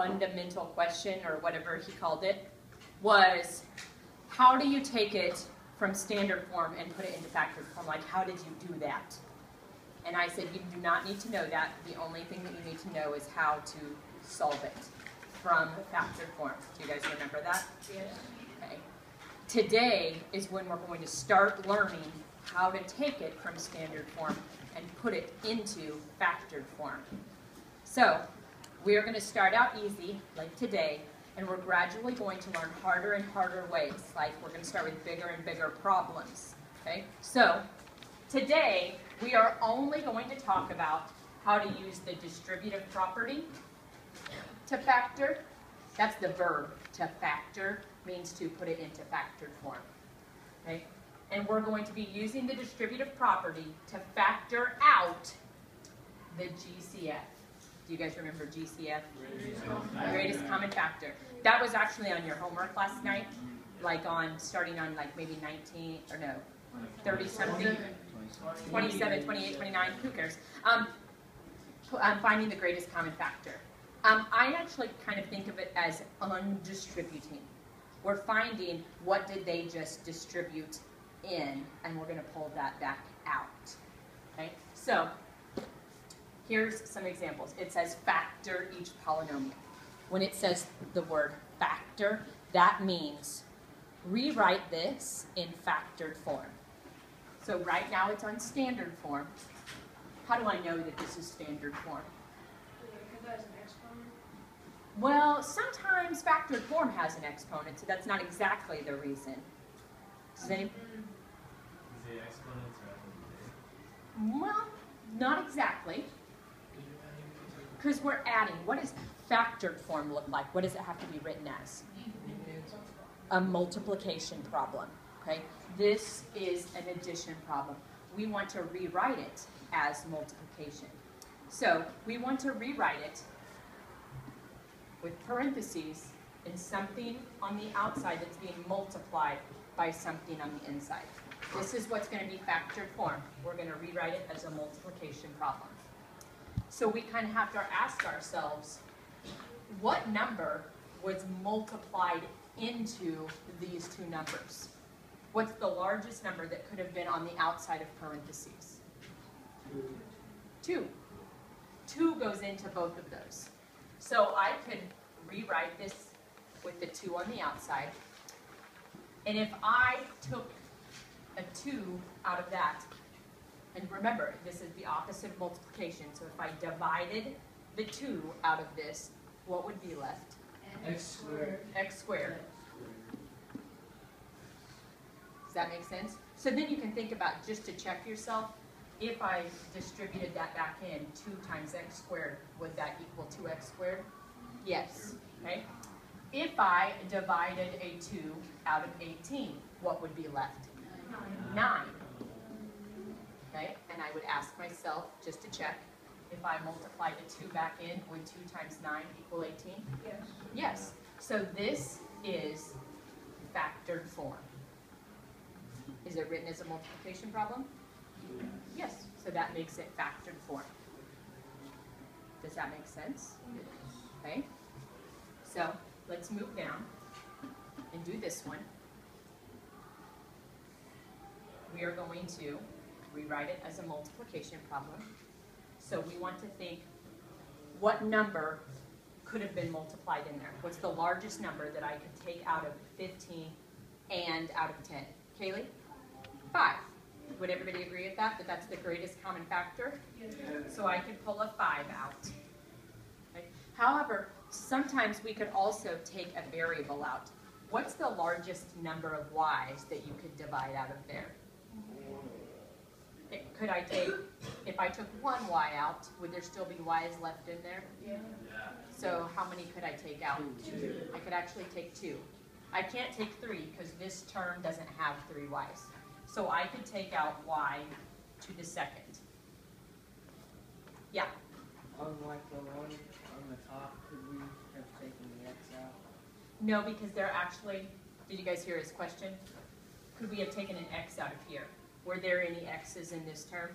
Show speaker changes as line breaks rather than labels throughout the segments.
fundamental question, or whatever he called it, was how do you take it from standard form and put it into factored form? Like, how did you do that? And I said, you do not need to know that. The only thing that you need to know is how to solve it from factored form. Do you guys remember that?
Yes.
Okay. Today is when we're going to start learning how to take it from standard form and put it into factored form. So we are going to start out easy, like today, and we're gradually going to learn harder and harder ways. Like, we're going to start with bigger and bigger problems. Okay? So today we are only going to talk about how to use the distributive property to factor. That's the verb, to factor, means to put it into factored form. Okay? And we're going to be using the distributive property to factor out the GCF. Do you guys remember GCF? Greatest common factor. That was actually on your homework last night, like starting on like maybe 19, or no, 30 something, 27, 28, 29, who cares? Finding the greatest common factor. I actually kind of think of it as undistributing. We're finding what did they just distribute in, and we're going to pull that back out. Okay, so here's some examples. It says factor each polynomial. When it says the word factor, that means rewrite this in factored form. So right now it's on standard form. How do I know that this is standard form?
Because that has an exponent.
Well, sometimes factored form has an exponent, so that's not exactly the reason. Does any... Well, not exactly. Because we're adding. What does factored form look like? What does it have to be written as? A multiplication problem. Okay? This is an addition problem. We want to rewrite it as multiplication. So we want to rewrite it with parentheses and something on the outside that's being multiplied by something on the inside. This is what's going to be factored form. We're going to rewrite it as a multiplication problem. So we kind of have to ask ourselves, what number was multiplied into these two numbers? What's the largest number that could have been on the outside of parentheses? 2. 2 goes into both of those. So I could rewrite this with the 2 on the outside. And if I took a 2 out of that, and remember, this is the opposite of multiplication, so if I divided the 2 out of this, what would be left?
X squared.
X squared. Does that make sense? So then you can think about, just to check yourself, if I distributed that back in, 2 times x squared, would that equal 2x squared? Yes. Okay. If I divided a 2 out of 18, what would be left? 9. Okay, and I would ask myself, just to check, if I multiply the 2 back in, would 2 times 9 equal 18?
Yes.
Yes. So this is factored form. Is it written as a multiplication problem? Yes. So that makes it factored form. Does that make sense? Okay. So let's move down and do this one. We are going to rewrite it as a multiplication problem. So we want to think, what number could have been multiplied in there? What's the largest number that I could take out of 15 and out of 10? Kaylee? 5. Would everybody agree with that? That that's the greatest common factor?
Yes.
So I could pull a 5 out. Okay. However, sometimes we could also take a variable out. What's the largest number of y's that you could divide out of there? Could I take, if I took 1 y out, would there still be y's left in there?
Yeah.
So how many could I take out?
2.
I could actually take 2. I can't take 3 because this term doesn't have 3 y's. So I could take out y to the second. Yeah?
Unlike the one on the top, could we have taken the x out?
No, because they're actually, did you guys hear his question? Could we have taken an x out of here? Were there any x's in this term?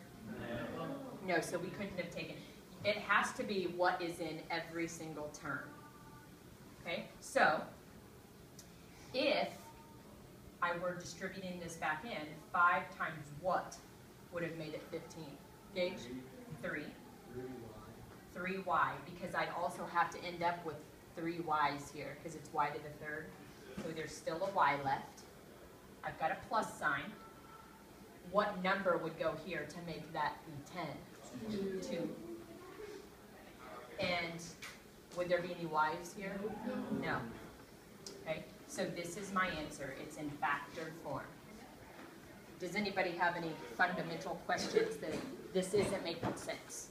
No, so we couldn't have taken. It has to be what is in every single term. Okay, so if I were distributing this back in, 5 times what would have made it 15? Gage? 3. 3y, because I'd also have to end up with 3 y's here, because it's y to the third. So there's still a y left. I've got a plus sign. What number would go here to make that be 10? 2. And would there be any y's here? No. Okay, so this is my answer. It's in factored form. Does anybody have any fundamental questions that this isn't making sense?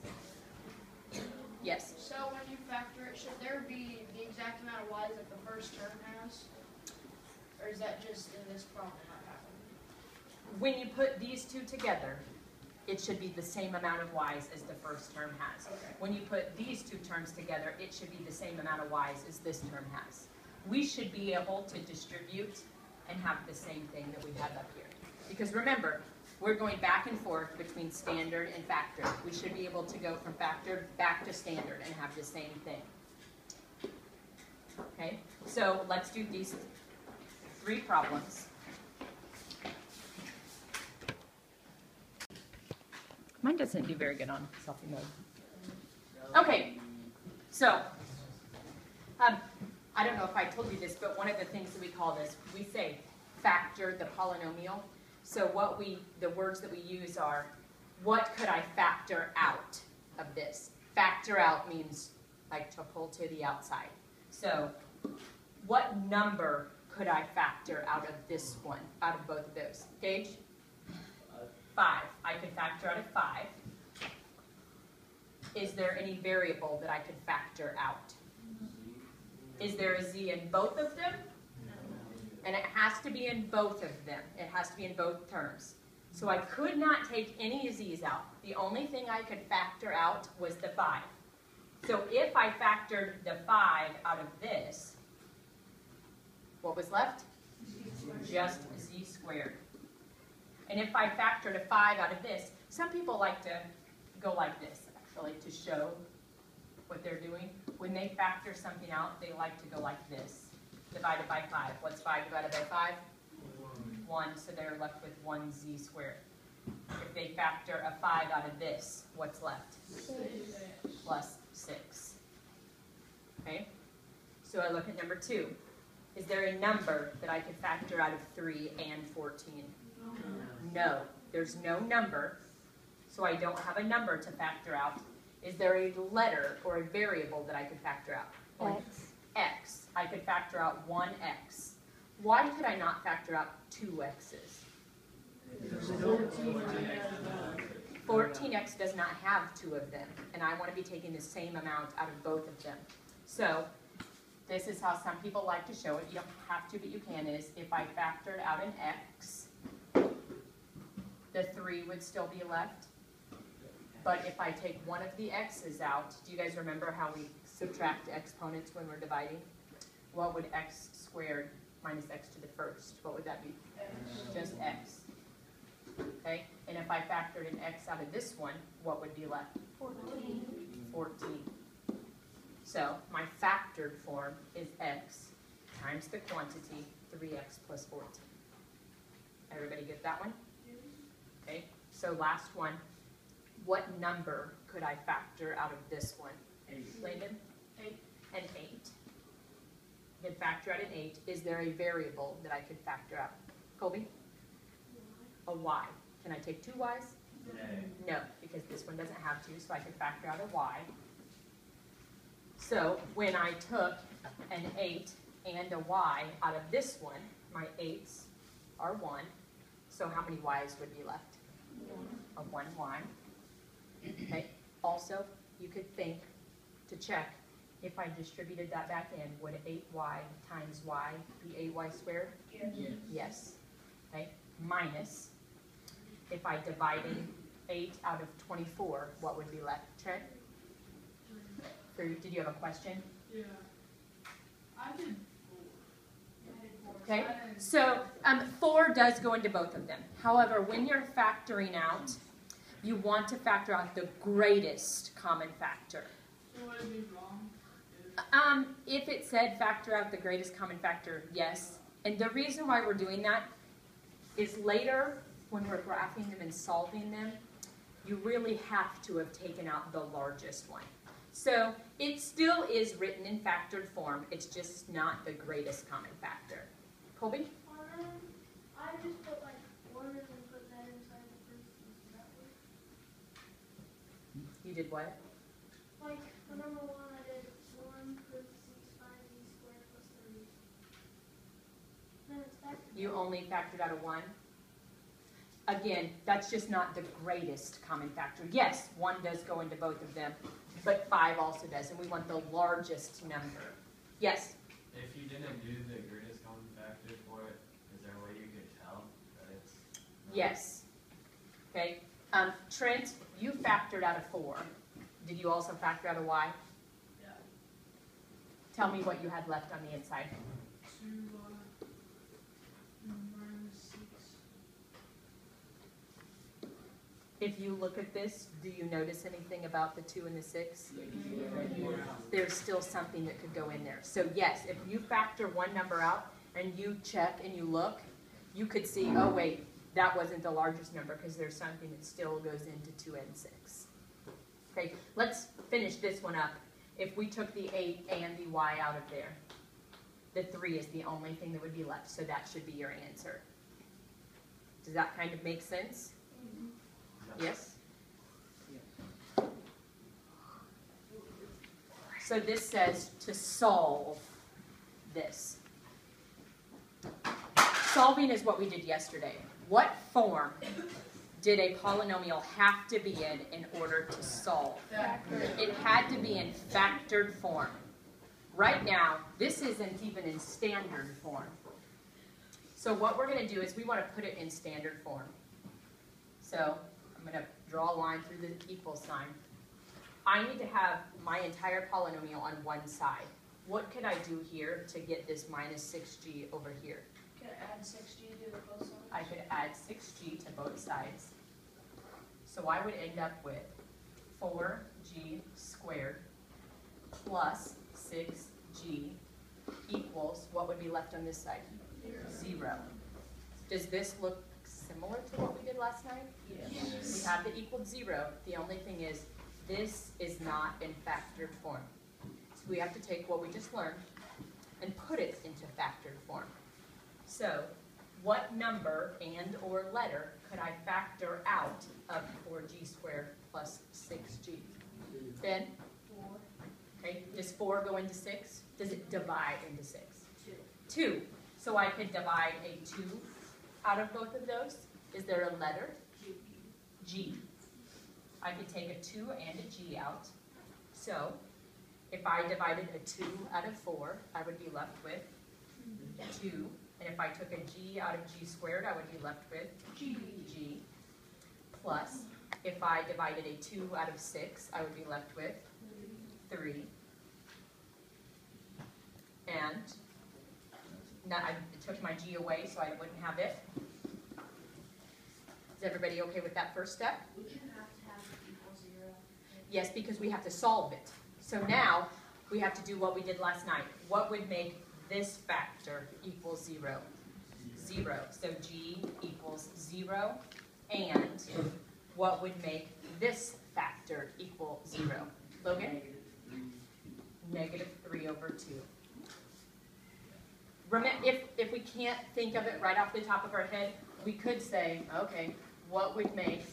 Yes?
So when you factor it, should there be the exact amount of y's that the first term has? Or is that just in this problem not happening?
When you put these two together, it should be the same amount of y's as the first term has.
Okay.
When you put these two terms together, it should be the same amount of y's as this term has. We should be able to distribute and have the same thing that we have up here. Because remember, we're going back and forth between standard and factored. We should be able to go from factored back to standard and have the same thing. Okay, so let's do these 3 problems. Mine doesn't do very good on selfie mode. Okay, so I don't know if I told you this, but one of the things that we call this, we say factor the polynomial. So the words that we use are, what could I factor out of this? Factor out means like to pull to the outside. So what number could I factor out of this one, out of both of those? Gage? 5. I could factor out of 5. Is there any variable that I could factor out? Is there a z in both of them? And it has to be in both of them. It has to be in both terms. So I could not take any z's out. The only thing I could factor out was the 5. So if I factored the 5 out of this, what was left? Just z squared. And if I factored a 5 out of this, some people like to go like this, actually, to show what they're doing. When they factor something out, they like to go like this. Divided by 5. What's 5 divided by 5? 1. So they're left with 1z squared. If they factor a 5 out of this, what's left?
6.
Plus 6. Okay? So I look at number 2. Is there a number that I could factor out of 3 and 14? No. There's no number, so I don't have a number to factor out. Is there a letter or a variable that I could factor out?
X.
X. I could factor out 1x. Why could I not factor out 2 x's? 14x does not have 2 of them, and I want to be taking the same amount out of both of them. So this is how some people like to show it. You don't have to, but you can, is if I factored out an x, the 3 would still be left. But if I take one of the x's out, do you guys remember how we subtract exponents when we're dividing? What would x squared minus x to the first? What would that be? Just x. Okay? And if I factored an x out of this one, what would be left?
14.
14. So my factored form is x times the quantity 3x plus 14. Everybody get that one? Okay, so last one. What number could I factor out of this one?
8.
Landon?
8.
An 8. I could factor out an 8. Is there a variable that I could factor out? Colby? A y. Can I take 2 y's? No, because this one doesn't have 2, so I could factor out a y. So when I took an 8 and a y out of this one, my 8's are 1. So how many y's would be left? A 1 y. Okay. Also, you could think to check if I distributed that back in, would 8y times y be 8y squared?
Yes.
Yes. Okay. Minus, if I divided 8 out of 24, what would be left? Trent? Did you have a question?
Yeah. I did 4.
Okay, so 4 does go into both of them. However, when you're factoring out, you want to factor out the greatest common factor.
So would it be wrong?
If it said factor out the greatest common factor, yes. And the reason why we're doing that is later, when we're graphing them and solving them, you really have to have taken out the largest one. So it still is written in factored form, it's just not the greatest common factor. Colby?
I just put like 1 and then put that inside the parentheses. Does that work?
You did what?
Like for number 1, I did 1 parentheses 5z squared plus 3. Then it's back to
You only factored out a 1? Again, that's just not the greatest common factor. Yes, 1 does go into both of them, but 5 also does, and we want the largest number. Yes?
If you didn't do the greatest common factor for it, is there a way you could tell that it's not?
Yes. Okay. Trent, you factored out a 4. Did you also factor out a y?
Yeah.
Tell me what you had left on the inside.
2 minus 6.
If you look at this, do you notice anything about the 2 and the 6? There's still something that could go in there. So yes, if you factor one number out and you check and you look, you could see, oh wait, that wasn't the largest number because there's something that still goes into 2 and 6. Okay, let's finish this one up. If we took the 8 and the y out of there, the 3 is the only thing that would be left, so that should be your answer. Does that kind of make sense? Yes?
Yes.
So this says to solve this. Solving is what we did yesterday. What form did a polynomial have to be in order to solve? It had to be in factored form. Right now, this isn't even in standard form. So what we're going to do is we want to put it in standard form. So I'm going to draw a line through the equal sign. I need to have my entire polynomial on one side. What could I do here to get this minus 6g over here?
Can I add 6g to both sides?
I could add 6g to both sides. So I would end up with 4g squared plus 6g equals, what would be left on this side? 0. Does this look similar to what we did last night?
Yes.
We have the equal 0. The only thing is, this is not in factored form. So we have to take what we just learned and put it into factored form. So, what number and or letter could I factor out of 4g squared plus 6g? Ben?
4.
Okay, does 4 go into 6? Does it divide into 6?
2.
2. So I could divide a 2 out of both of those. Is there a letter? G. I could take a 2 and a g out. So, if I divided a 2 out of 4, I would be left with 2. And if I took a g out of g squared, I would be left with g. Plus, if I divided a 2 out of 6, I would be left with 3. And now I took my g away so I wouldn't have it. Is everybody okay with that first step?
Would you have to have it equal 0?
Yes, because we have to solve it. So now we have to do what we did last night. What would make this factor equal 0? 0. So g equals 0. And what would make this factor equal 0? Logan? Negative 3 over 2. If we can't think of it right off the top of our head, we could say, okay, what would make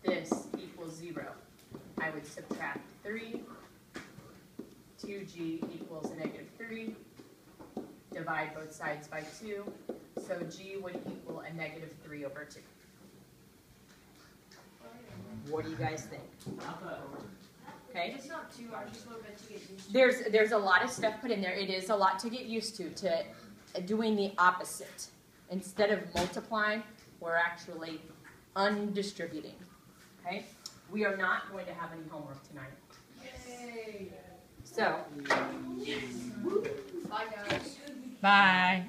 this equal 0? I would subtract 3. 2g equals a negative 3. Divide both sides by 2. So g would equal a negative 3 over 2. What do you guys think? Okay.
It's not too hard, just a little bit to get used to.
There's a lot of stuff put in there. It is a lot to get used to doing the opposite. Instead of multiplying, we're actually undistributing. Okay? We are not going to have any homework tonight.
Yay!
So,
Bye, guys.
bye.